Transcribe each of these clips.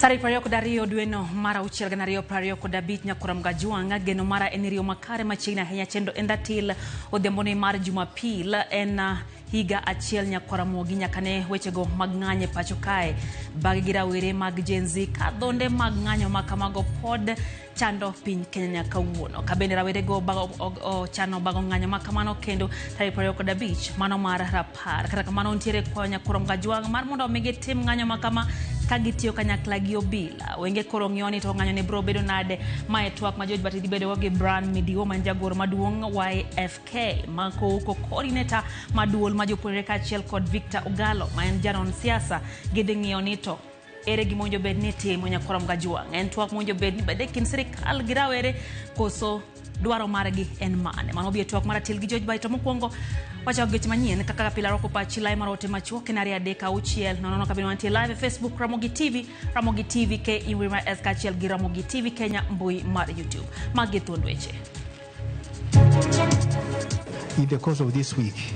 Tarik prayoko dario dueno mara uchiel ganario prayoko dabit nyakuram gajuanga geno mara enirio makare machina henya chendo endatil odembone mar Jumapil en higa achiel nyakwaramogi nyakane wechego mag ng'anye pacho kae bag girawere mag Gen Z kadhonde mag ng'anyo makamago pod chando piny Kenya kawuono kabende rawere go bago chano bago ng'anyo makamano kendo tarik prayoko dabich mano mar rapar kata kamano ntiere kwa nyakuram gajuanga mar mondo omige tim ng'anyo makama kagitiyo kanyakla gi obila wenge koro ng'ioni to ng'anyo ne bro bedo nade mae twak ma George Batidi bedo gi Brand Midio man jagoro maduong' YFK mako uko coordinator maduol ma jopurre kachiel kod Victor Ogalo ma en janon siasa gidhi ng'ioni to ere gimonjo bed ni timo nyakuram gajuang en twak monjo bed ni bede kin sirikal girawere koso dwaro margi en mane mano bie twak maratil gi George Baito mokwongo wacha Weche Manyien kaka pila roko pachi lai marote machuok kenari adeka uchiel nono kabino antie live Facebook Ramogi TV ke iwima eskachiel gi Ramogi TV Kenya mbui mar YouTube magi thund weche. In the course of this week,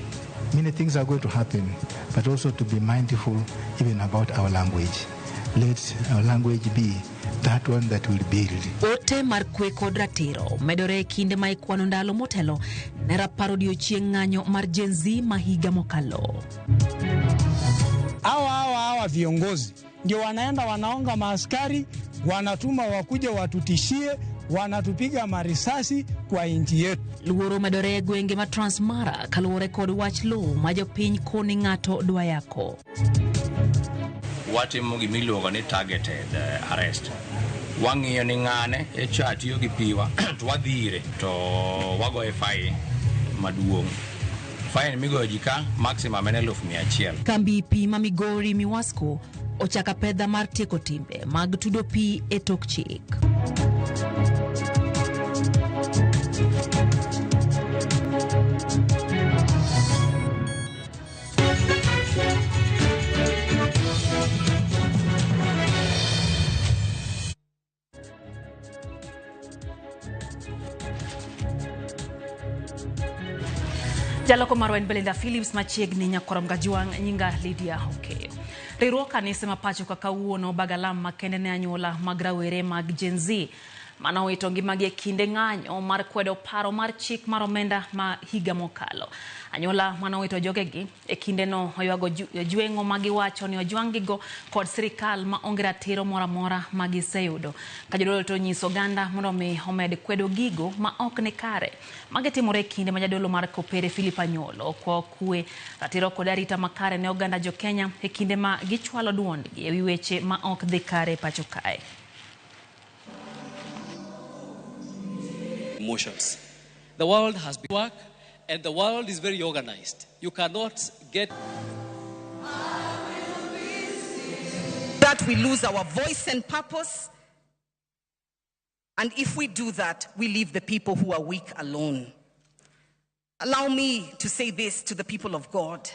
many things are going to happen, but also to be mindful even about our language. Let our language be that one that will build. Ote mar kwe kod ratiro medore kinde ma ikwano ndalo motelo ne raparo odiochieng' ng'anyo mar Gen Z mahiga mokalo. Hawa viongozi ndio wanaenda wanaonga maaskari, wanatuma wakuje watutishie, wanatupiga marisasi kwa inchi yetu. Luoro medore gwenge ma Transmara kaluwore kod wach lo ma jopiny koni ng'ato dwa yako. Watimo gimiluongo ni targeted arrest. Wang'iyo ni ng'ane e chatiyo gi piwa to wadhire to wagoye fine maduong'. Fine migoyo jika maximum en 100,000. Kambi pi ma Migori Miwasko ochaka pedha mar tieko timbe mag tudo pi e tok chik. Jaloko marwen Belinda Phillips machiegni nyakuram gajuang nyinga Lydia Okeyo. Riwruok kanisa mapacho kawuono bagalam makende ne anyuola mag rawere mag Gen Z mano wito ngimagi e kinde ng'anyo mar kwedo paro mar chik mar omenda ma higa mokalo. Anyuola mano wito jogegi e kinde no oywago jweng'o magiwacho ni ojwang'gigo kod sirikal ma onge ratiro moramora magiseyudo. Ka jodolo to nyiso oganda mondo mi omed kwedo gigo ma ok ni kare magitimore kinde ma jadolo mar Kopere Philip Anyolo kwa kwe ratiro kod arita makare ne oganda jo Kenya e kinde ma gichwalo duondgi e wi weche ma ok dhi kare pacho kae. Emotions. The world has been work and the world is very organized. You cannot get that we lose our voice and purpose. And if we do that, we leave the people who are weak alone. Allow me to say this to the people of God.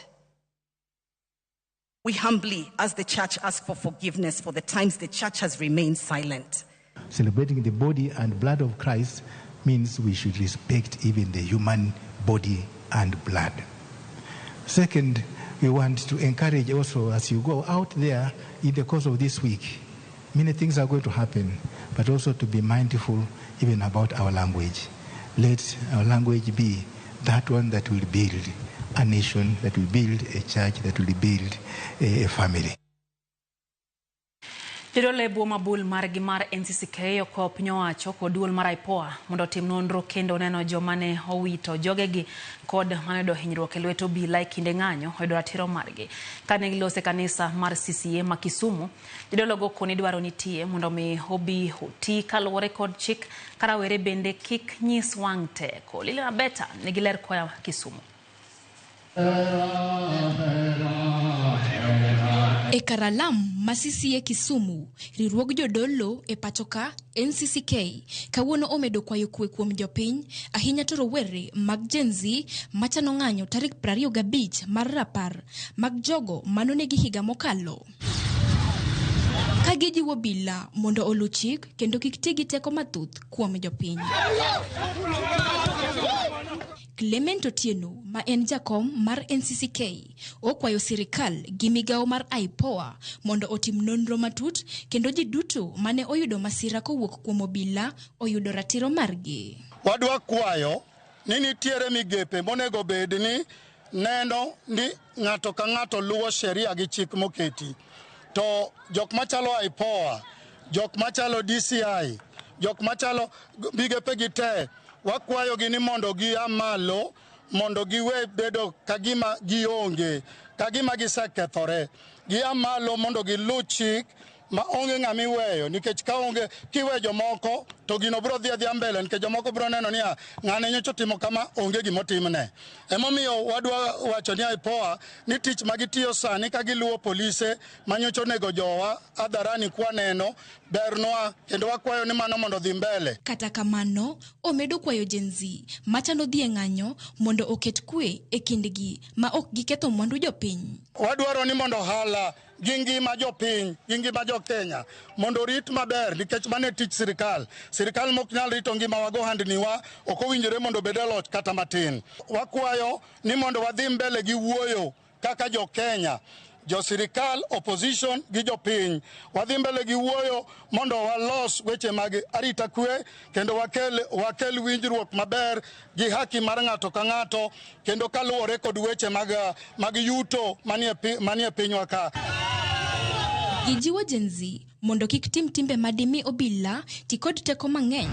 We humbly, as the church, ask for forgiveness for the times the church has remained silent. Celebrating the body and blood of Christ means we should respect even the human body and blood. Second, we want to encourage also as you go out there in the course of this week, many things are going to happen, but also to be mindful even about our language. Let our language be that one that will build a nation, that will build a church, that will build a family. Jodole buo mabul margi mar NCCK ko pinyo wacho kod duol mar IPOA mondo tim nonro kendo neno joma ne owito jogegi kod manedo hinyruok e lweto obila e kinde ng'anyo oyudo ratiro margi. Kane gilose kanisa mar CCM ma Kisumu, jodologo koni dwaro nitie mondo mi obi oti kaluwore kod chik karawere bende kik nyis wang' teko. Lili Mabeta nigi ler koya Kisumu. E karalam masisi e Kisumu, riwruog jodolo e pachoka NCCK kawuono omedo kwayo kwe kuom jopiny ahinya to rowere mag Gen Z machano ng'anyo tarik 25 mar rapar mag jogo manonegi higa mokalo. Kagijiwo obila mondo oluw chik kendo kik ti gi teko mathoth kuom jopiny. Clement Otieno, ma en jakom mar NCCK, okwayo sirikal gi migawo mar IPOA mondo otim nonro matut kendo ji duto mane oyudo masira kowuok kuom obila oyudo ratiro margi. Wadwa kwayo ni nitiere migepe monego bed ni neno ni ng'ato ka ng'ato luwo sheria gi chik moketi. To jok machalo IPOA, jok machalo DCI, jok machalo migepe gi te, wakwayo gi ni mondo gi amalo, mondo giwe bedo kagima gionge, kagima gisekethore. Gi amalo mondo gilu chik ma onge ng'ami weyo, nikech ka onge kiwe jomoko to gino bro dhi mbele, nikech jomoko bro neno niya ng'ane nyocha timo kama onge gimotimne. Emomiyo wadwa wacho ni IPOA ni tich magitiyo sani ka giluwo polise manyocha onego jowa adharani kwaneno bernwa, kendo wakwayo ni mano mondo dhi mbele. Kata kamano, omedo kwayo Gen Z machano dhi e ng'anyo mondo oket kwe e kindgi ma ok giketho mwandu jopiny. Wadwaro ni mondo hala gi ngima jopiny, gi ngima jo Kenya mondo rit maber, nikech mane tich sirikal. Sirikal mok nyal rito ngima wago handniwa, ok owinjore mondo bed e loch kata matin. Wakwayo ni mondo wadhi mbele gi wuoyo kaka jo Kenya, jo sirikal, opposition gi jopiny. Wadhi mbele gi wuoyo mondo walos weche mag arita kwe, kendo wakel winjruok maber gi haki mar ng'ato ka ng'ato, kendo kaluwore kod weche mag yuto manie pinywa ka. Gijiwo Gen Z mondo kik tim timbe madimi obila ti kod teko mang'eny.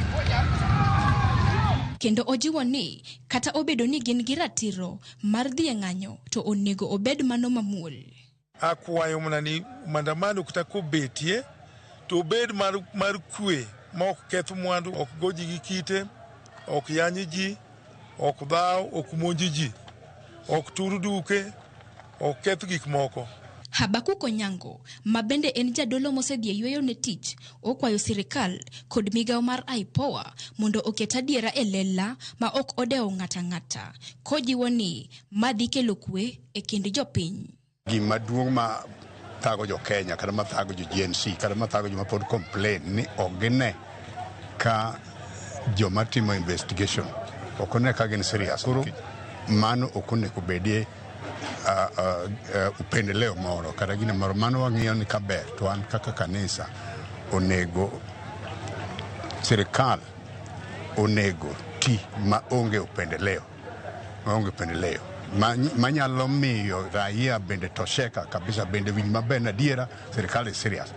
Kendo ojiwo ni kata obedo ni gin gi ratiro mar dhi e ng'anyo to onego obed mano mamuol. Akwayo mana ni maandamano kutako betie to bed mar kwe ma ok ketho mwandu, ok goji gi kite, ok yanyi ji, ok dhaw, ok monji ji, ok tur duke, ok ketho gik moko. Habakuko Onyango, ma bende en jadolo mosedhi e yweyo ne tich, okwayo sirikal kod migawo mar IPOA mondo oket adiera e lela ma ok odewo ng'ata ng'ata, kojiwo ni madhi kelo kwe e kind jopiny. Gima duong' ma thago jo Kenya, kata ma thago jo Gen Z, kata ma thago joma pod complain ni ogine ka joma timo investigation ok one ka gin serious. Koro mano ok onego bedie upendeleo moro kata gine moro. Mano wang'iyo ni kaber to an kaka kanisa onego sirikal onego ti ma onge upendeleo, manyalo miyo raia bende tosheka kabisa, bende winj maber na diera sirikal is serious.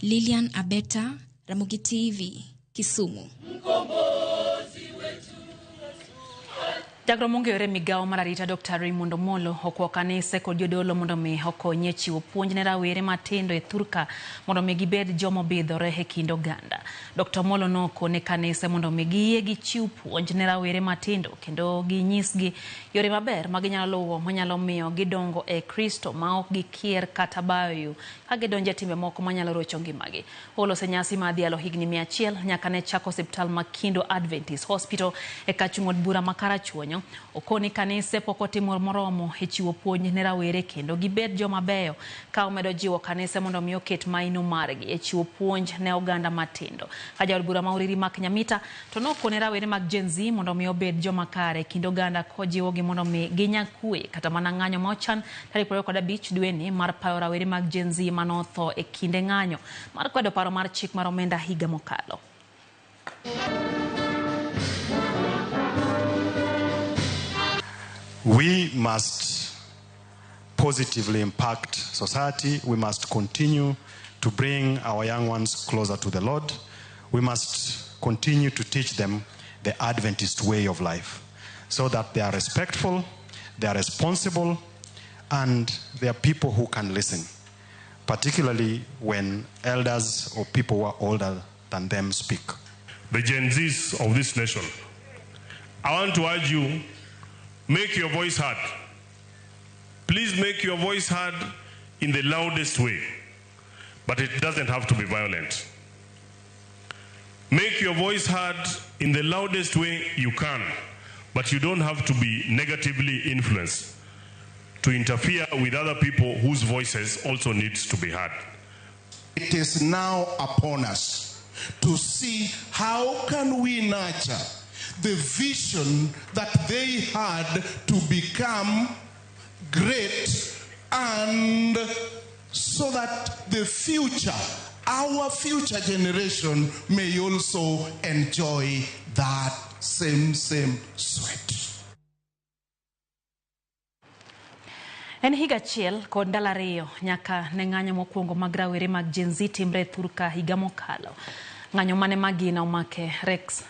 Lilian Abeta, Ramogi TV, Kisumu. Jagoro mong'ere migawo mar arita Dr. Raymond Omolo okwayo kanise kod jodolo mondo mi okonye chiwo puonj ne rawere matindo e thurka mondo mi gibed jomo bidhore e kind oganda. Dr. Omolo nokone kanise mondo mi giyie gichiw puonj ne rawere matindo kendo ginyisgi yore maber ma ginyalo luwo manyalo miyo gidongo e Kristo ma ok gikier kata bayo ka gidonjo e timbe moko manyalo rocho ngimagi. Olo senyasi ma dhialo higni 100 nyaka ne chako osiptal ma Kindo Adventist Hospital e kachung'od bura ma Karachuonyo. Okoni kanise pok otimo moromo e chiwo puonj ne rawere kendo gibed joma beyo, ka omedo jiwo kanise mondo mi oket maino margi e chiwo puonj ne oganda matindo. Ka jaod bura ma Uriri Mak Nyamita to nokone rawere mag Gen Z mondo mi obed joma kare kendo oganda kojiwogi mondo mi ginyakue kata mana ng'anyo ma ochan tarik 25 dwe ni mar payo rawere mag Gen Z manotho e kinde ng'anyo mar kwedo paro mar chik mar omenda higa mokalo. We must positively impact society. We must continue to bring our young ones closer to the Lord. We must continue to teach them the Adventist way of life so that they are respectful, they are responsible, and they are people who can listen, particularly when elders or people who are older than them speak. The Gen Zs of this nation, I want to urge you, make your voice heard. Please make your voice heard in the loudest way, but it doesn't have to be violent. Make your voice heard in the loudest way you can, but you don't have to be negatively influenced to interfere with other people whose voices also needs to be heard. It is now upon us to see how can we nurture the vision that they had to become great, and so that the future, our future generation, may also enjoy that same sweat. En higa chiel kod ndalo ariyo nyaka ne ng'anyo mokwongo mag rawere mag Gen Z timre Thurka higa mokalo. Ng'anyo mane magina omake Rex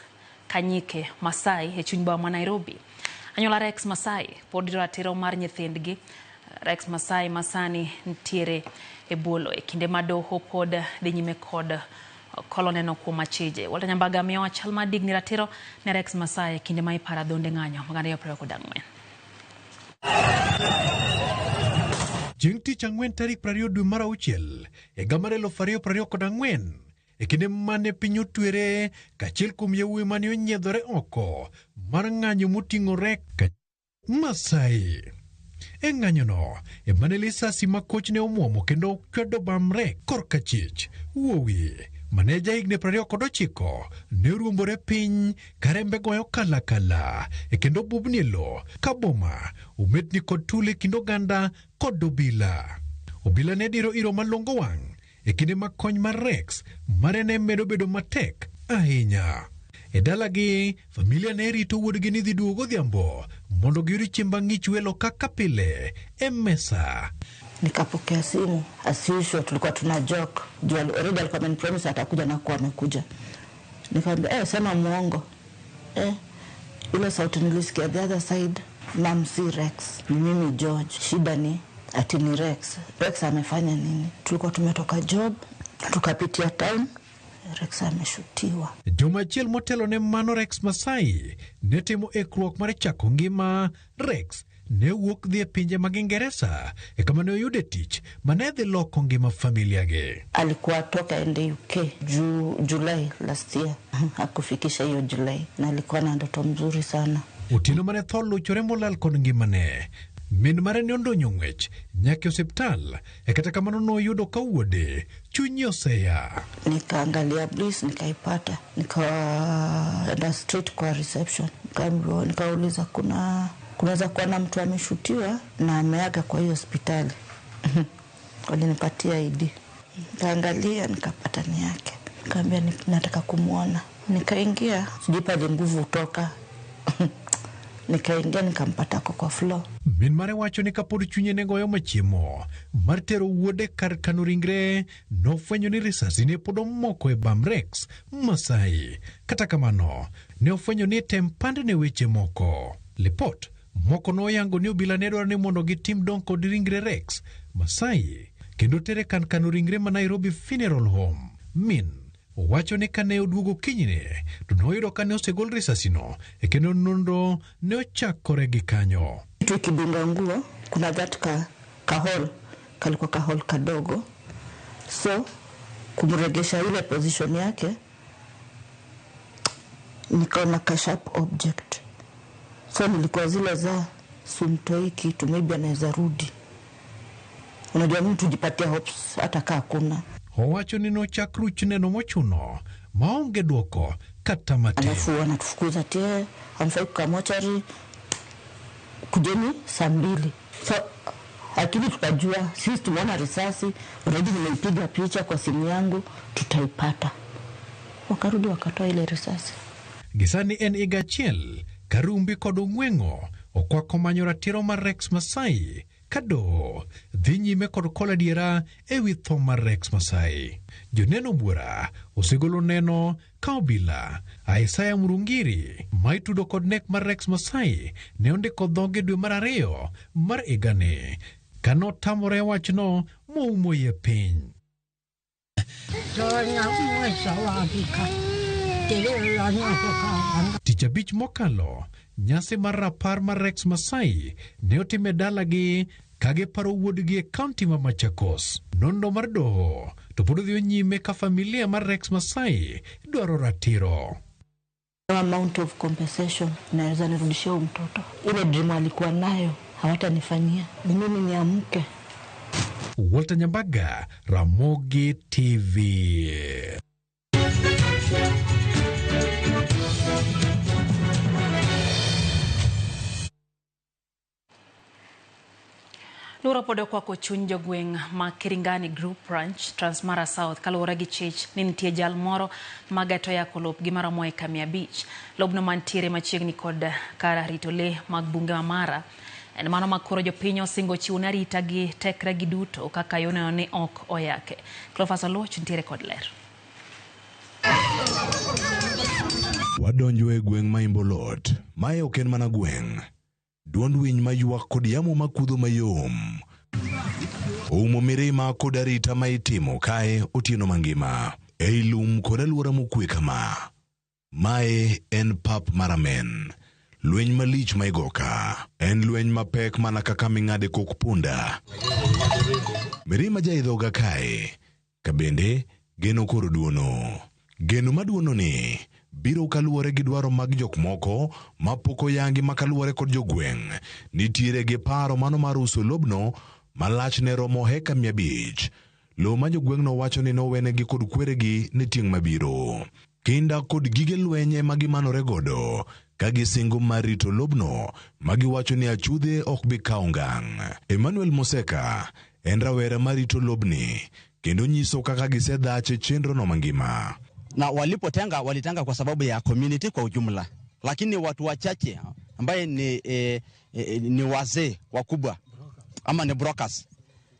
Kanyike Masai e chuny boma ma Nairobi. Anyuola Rex Masai pod ratiro mar nyithindgi. Rex Masai masani ntiere e bolo e kinde ma doho pod dhi nyime kod koloneno kuom achije. Walter Nyambaga miyo chal madigni ratiro ne Rex Masai e kinde ma ipara dhonde ng'anyo magana 24. Chieng' tich ang'wen tarik 20 dwe mar auchiel higa mar 2024 e kinde mane piny otwere kaachiel kuom yawuoyi mane onyiedhore oko mar ng'anyo moting'o Rex Masai. E ng'anyono mane lisasi makoch ne omuomo kendo chwedo bam Rex korka chich. Wuowi mane jahigni 29 ne oruombore piny karembe goyo kala e kendo bubni lo ka boma umetni kod tule kindo ganda kod obila. Obila ne diro iro malongo wang' e kinde ma kony mar Rex mare ne medo bedo matek ahinya. E dalagi, familia ne rito wuodgi ni dhi duogo godhiambo mondo giyud chiemb ang'ich welo kaka pile e mesa. Nikapokea simu, as usual tulikuwa tuna joke. Already alikuwa amenipromise atakuja na kuwa amekuja. Nikamwambia, sema muongo. Ile sauti nilisikia the other side, mam si Rex, ni mimi George. Shida ni ati ni Rex. Rex amefanya nini? Tulikuwa tumetoka job, tukapitia town, Rex ameshutiwa. Jomachiel motelo ne mano Rex Masai ne timo ekruok mar chako ngima. Rex ne wuok dhi e pinje mag Ingereza e kama ne oyude tich mane dhi loko ngima familia ge. Alikuwa toka ende UK July last year. Hakufikisha hiyo July na alikuwa na ndoto mzuri sana. Utino mane tho luchore molal kod ngimane. Min mare ne ondonyo ng'wech nyaka osiptal e kata kamano noyudo ka wuode chunye oseya. Nikaangalia bliss nikaipata, nikaenda straight kwa reception. Nikauliza kunaweza kuwa na mtu ameshutiwa na ameaga kwa hiyo hospitali. Walinipatia ID. Nikaangalia nikapata ni yake. Nikamwambia nataka kumuona. Nikaingia, sijipaje nguvu kutoka. Nikaingia nikampata kwa floor. Min mare wacho ni kapod chunye ne goyo machiemo mar tero wuode kar kano ringre, nofwenyo ni risasi ne pod omoko e bam Rex Masai. Kata kamano ne ofwenyo ni tempande ne weche moko. Lipot moko noyango ni obila ne dwaro ni mondo gitim dong kod ringre Rex Masai kendo tere kan kano ringre ma Nairobi Funeral Home. Min wacho ni kane oduogo kinyne to noyudo kane osegol risasino e kendo nonro ne ochakore gi kanyo. Tukidunga nguo kuna that kahol kalikuwa kahol kadogo, so kumregesha ile position yake nikaona ka sharp object, so nilikuwa zile za sumtoi kitu maybe anaweza rudi. Unajua mtu jipatia hopes hata kaa kuna. Owacho ni nochak ruch neno mochuno maonge duoko kata matin. Alafu wanatufukuza tie amfai kukamochari kujeni saa 2. So akili tukajua sisi tumeona risasi, already nimeipiga picha kwa simu yangu, tutaipata. Wakarudi wakatoa ile risasi. Gisani en igachiel karumbi kod ong'wengo okwako manyo ratiro mar Rex Masai kado dhi nyime kod kola diera e wi tho mar Rex Masai. Joneno bura osegolo neno ka obila Isaya Murungiri maitudo kod nek mar Rex Masai ne ondiko dhoge dwe mar 2 mar higani kano tamore wachno moumo ye piny. Tich abich mokalo, nyasi mar rapar mar Rex Masai ne otime dalagi kage paro wuodgi e kaunti ma Machakos. Nono mar doho to pod dhi nyime ka familia mar Rex Masai dwaro ratiro. Amount of compensation naweza nirudishia mtoto. Ile dream alikuwa nayo hawatanifanyia. Ni mimi niamke. Walter Nyambaga, Ramogi TV. Lura podo kwa kuchunjo gweng ma Kiringani Group Ranch, Transmara South, kaluwore gi chich ni nitie jal moro magato ya kolop gi mara moe kamia beach. Lobno mantiere machiegni kod kara rito le mag bunge ma Mara. En mano makoro jopiny osingo chiwo ne arita gi tekre gi duto kaka yoneno ni ok oyake. Cleophas Oloch ntiere kod ler. Wadonjo e gweng ma Imbolot, mae ok en mana gweng. Duond winy mayuak kod yamo makudho mayom. Umo mirima kod arita ma itimo kae otieno mangima. Ei lum kod alwora mokwe kama. Mae en pap maramen. Lweny malich ma igoka. En lweny mapek mana kaka ming'ade kok punda. Mirima jaidhoga kae. Kabende, geno koro duono. Geno maduono ni biro kaluwore gi dwaro mag jok moko mapoko yangi makaluwore kod jogweng. Nitiere gi paro mano mar uso lobno malachne romo heka 500. Lo ma jogwengno wacho ni nowenegi kod kweregi ni tieng' mabiro. Kinda kod gige lwenye magimanore godo kagisingo mar rito lobno magiwacho ni achudhe ok bi kawo ngang'. Emmanuel Moseka en rawera marito lobni kendo nyiso kaka gisedhache chenro no mangima. Na walipotenga walitenga kwa sababu ya community kwa ujumla, lakini watu wachache ambaye ni wazee wakubwa ama ni brokers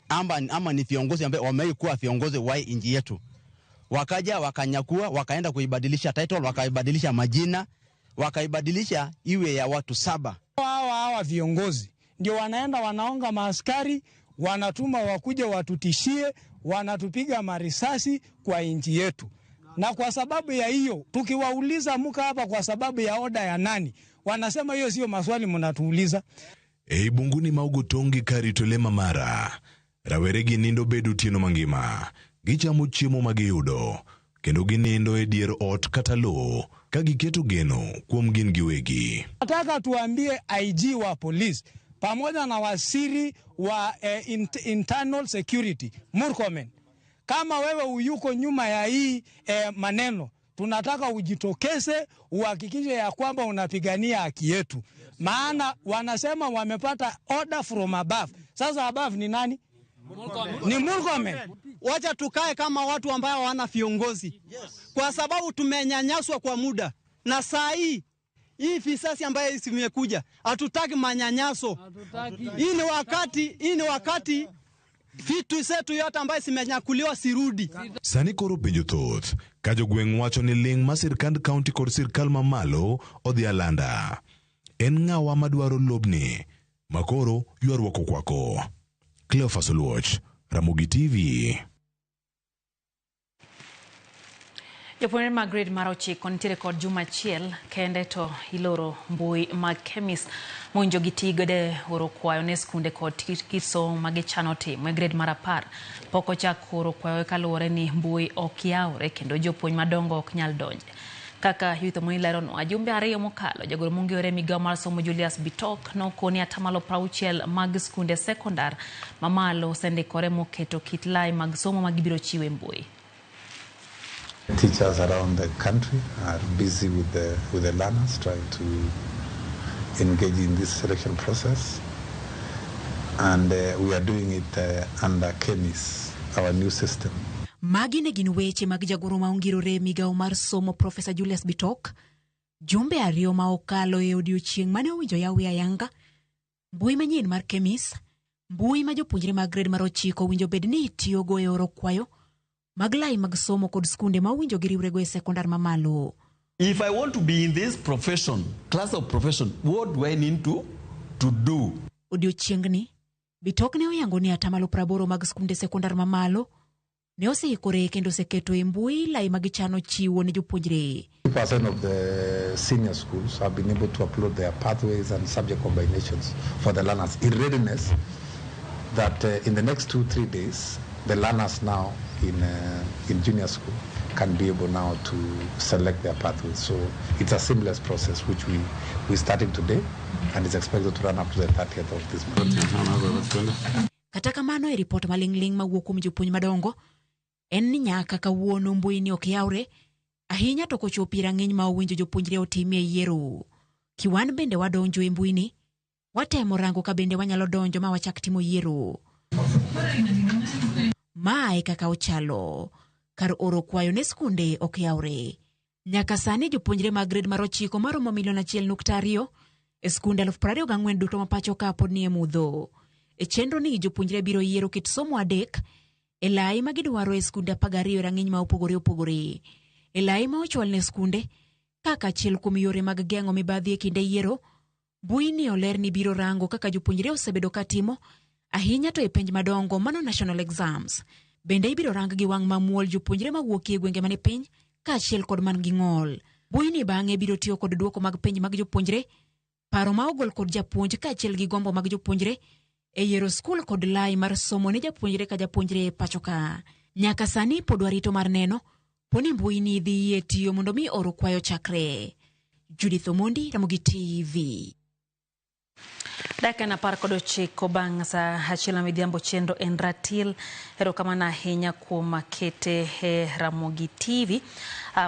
ama ni viongozi ambaye wamekuwa viongozi wa nchi yetu, wakaja wakanyakua, wakaenda kuibadilisha title, wakaibadilisha majina, wakaibadilisha iwe ya watu 7. Hawa viongozi ndio wanaenda wanaonga maaskari, wanatuma wakuje watutishie, wanatupiga marisasi kwa nchi yetu. Na kwa sababu ya hiyo, tukiwauliza muka hapa kwa sababu ya oda ya nani, wanasema hiyo sio maswali mnatuuliza. Ei bunguni maugutongi karitolema Mara. Raweregi nindo bedu tieno mangima. Gichamo chiemo magiyudo. Kendo ginindo e dier ot kata lo. Kagiketo geno kuom gin giwegi. Nataka tuambie IG wa police pamoja na wasiri wa internal security, Murkomen. Kama wewe uyuko nyuma ya hii maneno, tunataka ujitokeze uhakikishe ya kwamba unapigania haki yetu. Maana wanasema wamepata order from above. Sasa above ni nani? Ni Murkomen. Wacha tukae kama watu ambao wana viongozi. Kwa sababu tumenyanyaswa kwa muda. Na saa hii visasi ambayo zimekuja, hatutaki manyanyaso. Hii ni wakati vitu zetu yote ambaye simenyakuliwa sirudi. Sani koro penjo thoth ka jogweng' wacho ni ling' ma sirkand kaunti kod sirkal mamalo odhi alanda. En ng'awa madwaro lobni makoro ywaruok okwako. Cleophas Oloch, Ramogi TV. Jopuonjre mag grade mar 9 nitiere kod juma achiel kende to iloro mbui mag kemis monjo gi tigode oro kwayo ne skunde kod kiso magichano timo e grade mar 10. Pok ochak oro kwayo kaluwore ni mbui ok yawre kendo jopuonj madongo ok nyal donje. Kaka yuto monilero no ajumbe ariyo mokalo jagoro mongere migao mar somo Julius Bitok nokoni atamalo 60 mag skunde sekondar mamalo sendikore moketo kitlai mag somo magibiro chiwe mbui. Teachers around the country are busy with the learners, trying to engage in this selection process, and we are doing it under KEMIS, our new system. Magi ne gin weche mag jagoro maongirore migao mar somo Professor Julius Bitok. Jumbe ariyo ma okalo e odiochieng' mane owinjo yawi ayanga. Mbui manyien mar KEMIS, mbui ma jopuonjre mag grade mar 9 owinjo bed ni itiyogo e oro kwayo maglai mag somo kod skunde ma owinjo giriwrego e sekondar mamalo. If I want to be in this profession, class of profession, what do I need to do? Odiochieng'ni, Bitok ne oyango ni atamalo 80 mag skunde sekondar mamalo ne oseikore kendo seketo e mbui lai magichano chiwo ne jopuonjre. 2% of the senior schools have been able to upload their pathways and subject combinations for the learners in readiness that in the next 2-3 days, the learners now in junior school can be able now to select their pathways. So it's a seamless process which we starting today and is expected to run up to the 30th of this month. Kata kamano e report malingling mawuok kuom jopuonj madongo en ni nyaka kawuono mbui ni ok yawre Ahinya to kochopi rang'iny ma owinjo jopuonjre otimie yiero. Kiwan bende wadonjo e mbui ni. Watemo rango ka bende wanyalo donjo ma wachak timo yiero. Mae kaka ochalo. Kar oro kwayo ne skunde ok yaure. Nyaka sani jopuonjre mag grade mar 9 maromo 1.2 e skunde 24,000 duto mapacho ka pod nie mudho. E chenro ni jopuonjre biro yiero kit somo 3 e lai ma gidwaro e skunde 12 rang'iny ma opogore. E lai ma ochwal ne skunde, kaka achiel kuom yore mag geng'o mibadhi e kinde yiero, mbui ni oler ni biro rango kaka jopuonjre osebedo katimo, ahinya to e penj madongo mano national exams. Bende ibiro rang gi wang' mamuol jopuonjre mawuok e gwenge mane piny, ka achiel kod man gi ng'ol. Mbui ni bang'e biro tiyo kod duoko mag penj mag jopuonjre, paro ma ogol kod japuonj ka achiel gi gombo mag jopuonjre, e yiero skul kod lai mar somo ne japuonjre ka japuonjre pacho ka. Nyaka sani pod warito mar neno, poni mbui ni dhi e tiyo mondo mi oro kwayo chakre. Judith Omondi, Ramogi TV. Daka na par kod 9 bang' sa achiel midhiambo chendo en ratil. Erokamano ahinya kuom kete e Ramogi TV.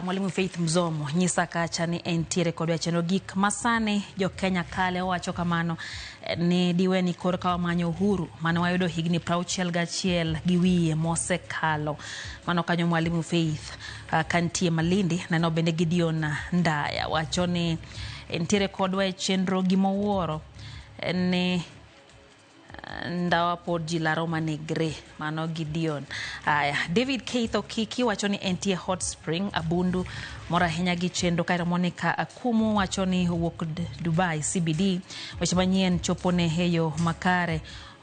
Mwalimu Faith Mzomo nyisa kacha ni entiere kod chendo gik masane jo Kenya kale owacho kamano ni diweni kor ka manyo uhuru mano wayudo higni 61 gi wiye mosekalo. Mano kanyo mwalimu Faith kantie Malindi na no bende Gideon Ndaya wacho ni entiere kodwa e chenro gimowuoro ne ndawa pod jilaro manegre mano Gideon. David Keitho Kiki wacho ni entie Hot Spring Abundu mora henya gi chendo kairo Monica Akumu wacho ni wuok Dubai CBD. Weche manyien chopone heyo makare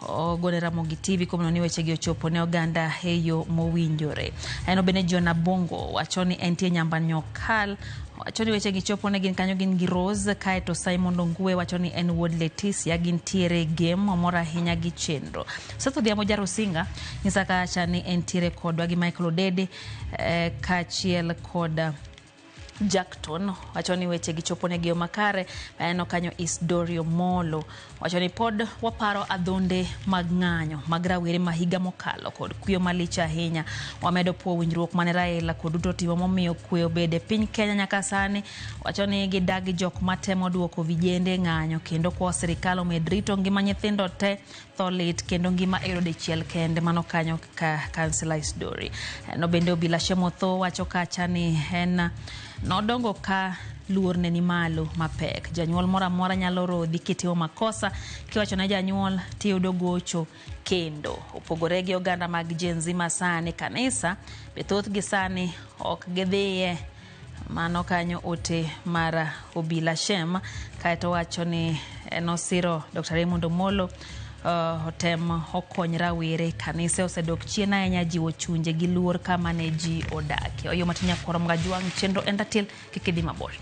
ogone Ramogi TV komo ni weche gi ochopone oganda heyo mowinjore. Eno bene Jona Bongo wacho ni entie Nyambanyo Kal wacho ni weche gi chopone gin kanyo gin gi Rose kaeto Simon Longue wacho ni en wuod Leticia gin tiere game mora hinya gi chenro. Setho Dhiamo Jaro Singa nyisa kacha ni entiere kodwa gi Michael Odede kachiel kod Jackton wacho ni weche gi chopone gi makare. Eno kanyo Isdorio Molo wacho ni pod waparo adhonde mag ng'anyo mag rawere mahiga mokalo kod kuyo malicha ahinya. Wamedo po winjruok mane Raila kod duto timo momiyo kuyo bede piny Kenya nyaka sani. Wacho ni gidagi jok matemo duoko vijende ng'anyo kendo kwa serikal omed rito ngima nyithindo te tholit kendo ngima eyo dichiel kende. Mano kanyo ka Councilor Isdori. No bende Obila Shemotho wacho kacha ni en nodongo ka luor ne ni malo mapek. Janyuol mora nyalo rodhi kitimo makosa kiwacho na janyuol tiyudo gocho kendo. Opogore gi oganda mag Gen Z masani kanisa bethoth gi sani ok gidhiye. Mano kanyo ote mara Obila Shem kaeto wacho ni nosiro Dr. Raymond Omolo hotem okony rawere kanisa osedok chien ahinya jiwo chunje gi luor kama ne ji odake. Oyo matinya korom ga juang' chenro endatil kikidi mabor.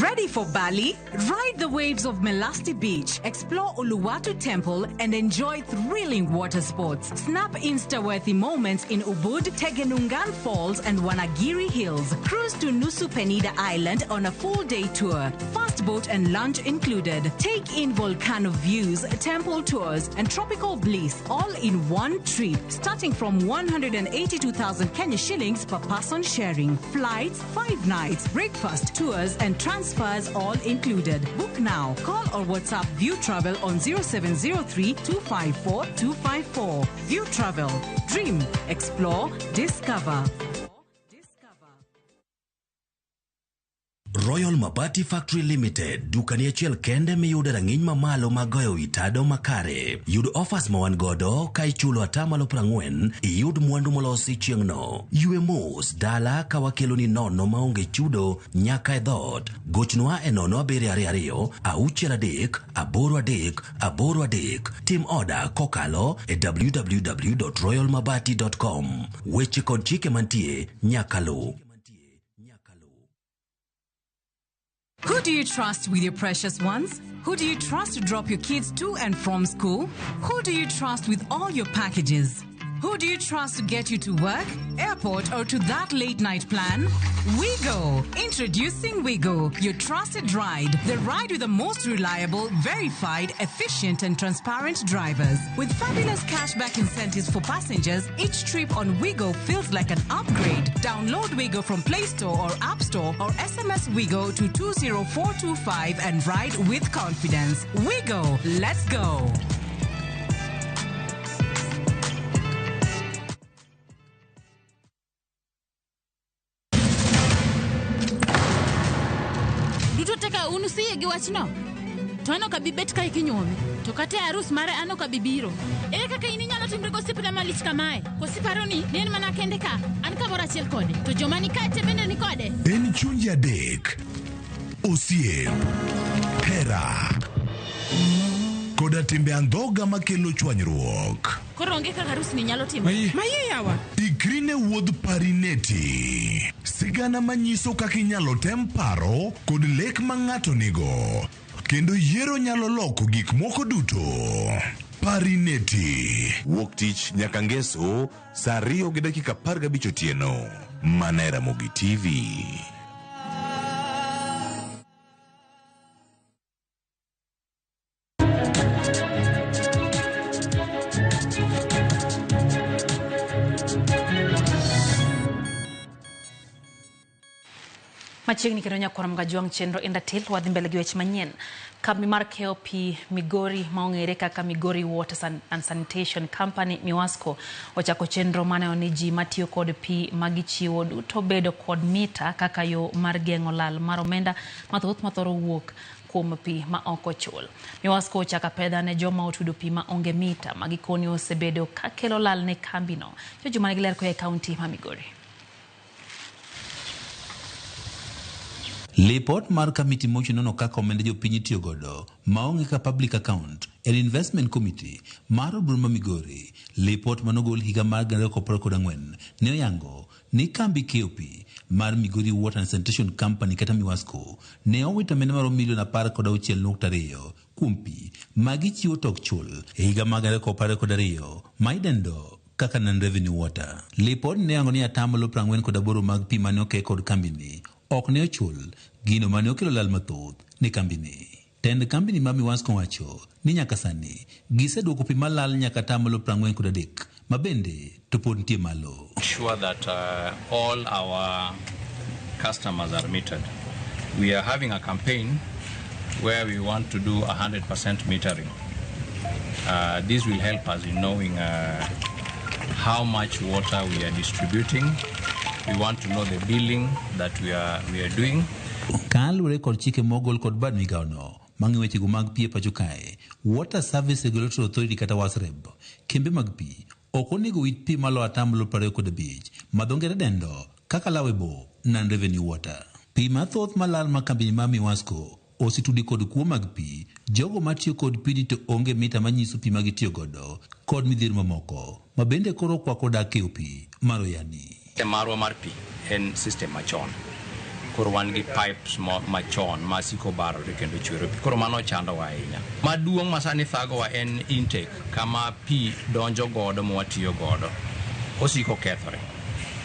Ready for Bali? Ride the waves of Melasti Beach, explore Uluwatu Temple, and enjoy thrilling water sports. Snap Insta-worthy moments in Ubud, Tegenungan Falls, and Wanagiri Hills. Cruise to Nusu Penida Island on a full-day tour. Fast boat and lunch included. Take in volcano views, temple tours, and tropical bliss all in one trip. Starting from 182,000 Kenya shillings per person sharing. Flights, 5 nights, breakfast, tours, and transfers all included. Book now. Call or WhatsApp View Travel on 0703 254 254. View Travel. Dream, explore, discover. Royal Mabati Factory Limited, dukani achiel kende miyude rang'iny mamalo magoyo itado makare. Yud offers mawan godo ka ichulo atamalo 40, iyud mwandu molosi chieng'no. Yue mos dala ka wakelo ni nono maonge chudo nyaka e dhot. Gochnwa e 07222 6 3 8 3. Tim order kokalo e www.royalmabati.com. Weche kod chike mantie nyaka lu. Who do you trust with your precious ones? Who do you trust to drop your kids to and from school? Who do you trust with all your packages? Who do you trust to get you to work, airport, or to that late night plan? Wigo. Introducing Wigo, your trusted ride. The ride with the most reliable, verified, efficient, and transparent drivers. With fabulous cashback incentives for passengers, each trip on Wigo feels like an upgrade. Download Wigo from Play Store or App Store or SMS Wigo to 20425 and ride with confidence. Wigo, let's go. Taka unusiye giwachno. Tono ka bibet ka ikinyome. To kate arus mare ano ka bibiro. E kaka ininyalo timre gosip na malich kamae. Kosiparo ni nen mana kende ka. An ka bora chiel kode. To joma ni kate bende ni kode. En chunja dek. Osiem. Hera. Koda timbe andhoga makelo chwanyruok. Koronge kaka arus ni nyalo timo. Maye yawa. Ikrine wuodh parineti. Sigana manyiso kaka inyalo tem paro kod lek ma ng'ato nigo. Kendo yiero nyalo loko gik moko duto. Parineti. Wuok tich nyaka ngeso, saa 2:15 otieno. Manera Mogi TV. Machiegni kendo nyakwara mga juang chenro endatil wadhi mbele gi weche manyien. Kambi mar KOP Migori maong'ere kaka Migori Water and Sanitation Company Miwasco ochako chenro mane oniji matiyo kod pi magichiwo duto bedo kod mita kaka yo mar geng'o lal mar omenda mathoth mathoro wuok kuom pi ma oko chul. Miwasco ochaka pedha ne joma otudo pi ma onge mita magikoni osebedo kakelo lal ne kambino. Joma giler koe kaunti ma Migori. Report mar kamiti mochinono kaka omenda jopiny tiyo godo maonge ka public account en investment committee mar Bruma Migori. Report manogol higa mar 2014 ne oyango ni kambi KOP mar Migori Water and Sanitation Company kata Miwasco ne owito omenda mar $16.2 kuom pi magichiwo tok chul e higa mar 2012 maidendo kaka non-revenue water. Report ne oyango ni 48% mag pi mane oke kod kambini ok ne ochul gino mane okelo lal mathoth ne kambini. Tend kambini ma Miwasco wacho ni nyaka sani giseduoko pi malal nyaka 43% mabende to pod nitie malo. Sure that all our customers are metered. We are having a campaign where we want to do 100% metering. This will help us in knowing how much water we are distributing. We want to know the billing that we are doing. Kalure kod chike mogol kod bad migaono mangi weche mag pi e pacho kae. Water Service Regulatory Authority kata WASREB kembe mag pi ok onego wit pi malo 25 madhongere dendo kaka lawebo non-revenue water. Pi mathoth malal ma kambini ma Miwasco ositudi kod kuo mag pi jogo matiyo kod pi to onge mita manyiso pi magitiyo godo kod midhiero mamoko mabende koro kwako dak e pi maroyani. Marwa mar pi en system machon. Koro wan gi pipes machon masiko barore kendo chwero pi. Koro mano chando wa ahinya. Maduong' masani thago wa en intake kama pi donjo godo mwatiyo godo. Osiko kethore.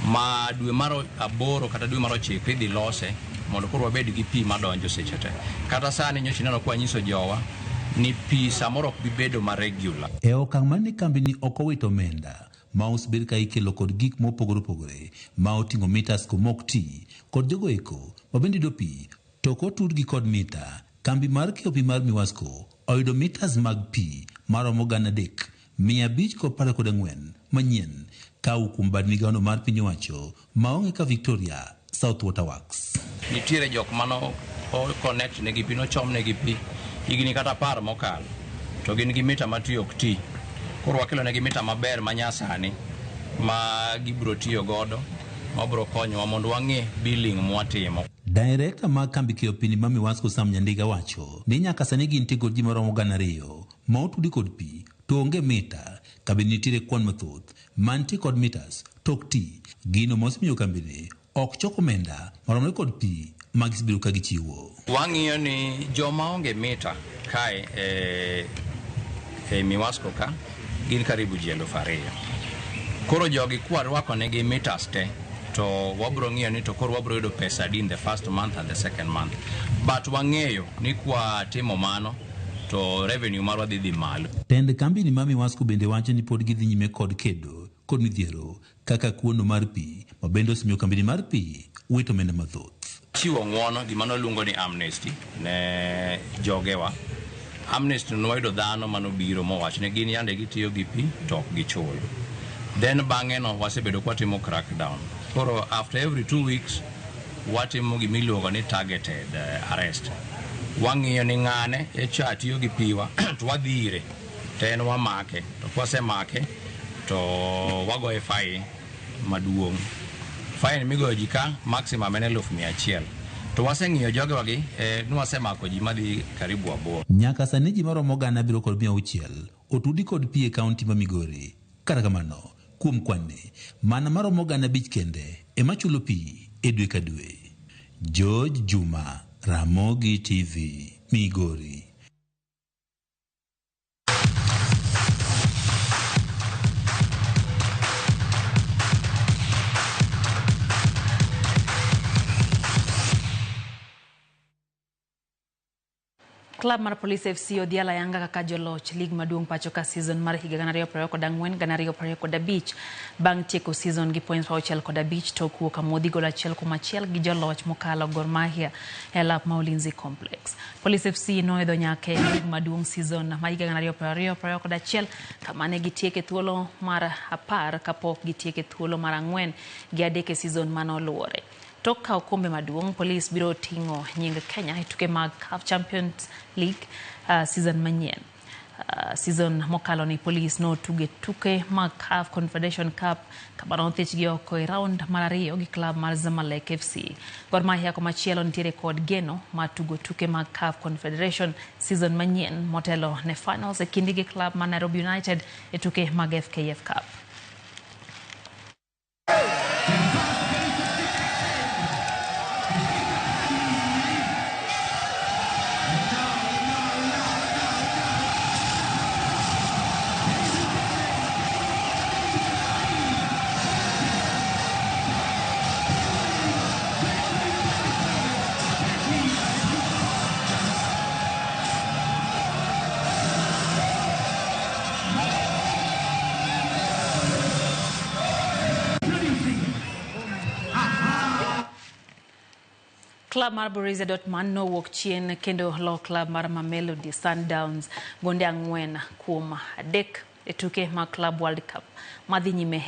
Ma dwe maro aboro kata dwe maro chik idhi lose mondo koro wabed gi pi madonjo seche te. Kata sani nyocha ineno kwa nyiso jowa ni pi samoro ok bibedo ma regular. E okang' mane kambini ok owito omenda ma osebed ka ikelo kod gik mopogore opogore ma oting'o mitas komok ti kod jogo eko mabende do pi to kotudgi kod mita. Kambi mar KOP mar Miwasco oyudo mitas mag pi maromo 3,514 manyien kawu kuom bad migaono mar piny owacho maonge ka Victoria South Water Works. Nitiere jok mano connect ne gi pi no chom ne gi pi higni kata 10 mokalo to gin gi mita matiyo ok ti. Koro wakelo ne gi mita maber manyasani ma gibro tiyo godo mabro konyowa mondo wang'e billing mwatimo. Director mag kambi KOP ni ma Miwasco Sam Nyandiga wacho ni nyaka sani gintie kod ji maromo 2,000 ma otudi kod pi to onge mita kabe nitiere kwan mathoth mantie kod mitas tok ti gino mosemiyo kambini ok choko omenda maromre kod pi magisibiro ka gichiwo. Wang'iyo ni joma onge mita kae e Miwasco ka gin karibu ji 2,000. Koro jogi kwarwako negi meters te to wabro ng'iyo ni to koro wabro yudo pesa in the first month and the second month, but wang'eyo ni kwa timo mano to revenue marwa dhi malo. Tend kambi ni Mami Wasco bende wacho ni pod gidhi nyime kod kedo kod midhiero kaka kuono mar pi mabende osimiyo kambi mar pi wito mende mathoth. Chiwo ng'uono gima noluongo ni amnesty ne jogewa. Amnesty noyudo dhano manobiro mowach ne gin yande gitiyo gi pi to ok gichul. Then bang'e no wasebedo kwatimo crackdown. Koro after every 2 weeks watimo gimiluongo ni targeted arrest. Wang'iyo ni ng'ane echa tiyo gi piwa to wadhire to en wamake to kwasemake to wagoye fine maduong'. Fine migoyo ji ka maximum en 100,000. To waseng'iyo jogewagi nwasemako ji madhi karibu 8. Nyaka sani ji maromo 600 otudi kod pi e kaunti ma Migori. Kata kamano kuom kwanne mana maromo 500 kende ema chulo pi e dwe ka dwe. George Juma, Ramogi TV, Migori. Club mar Police FC odhiala Yanga kaka joloch lig maduong' pachoka season mar higa 2024-2025 bang' tieko season gi points 6-5 to kuok amodhi gol 1-1 gi joloch mokalo Gor Mahia e lap ma Ulinzi Complex. Police FC noidho nyaka lig maduong' season mar higa 2024-2025 kama ne gitieke thuolo mar 10 kapok gitieke thuolo mar 4 gi adek season manoluore. Toka okombe maduong', Police biro ting'o nying Kenya e tuke mag CAF Champions League season manyien. Season mokalo ni Police no tuke mag CAF Confederation Cup kama nothich gi oko e round mar 2 gi club mar Zamalek FC. Gor Mahia komachielo nitiere kod geno mar tugo tuke mag CAF Confederation season manyien motelo ne finals e kindi gi club mar Nairobi United e tuke mag FKF Cup. Club mar Borussia Dortmund no wuok chien kendo lo club mar Mamelodi Sundowns gonde 4-3 e tuke mag Club World Cup madhi nyime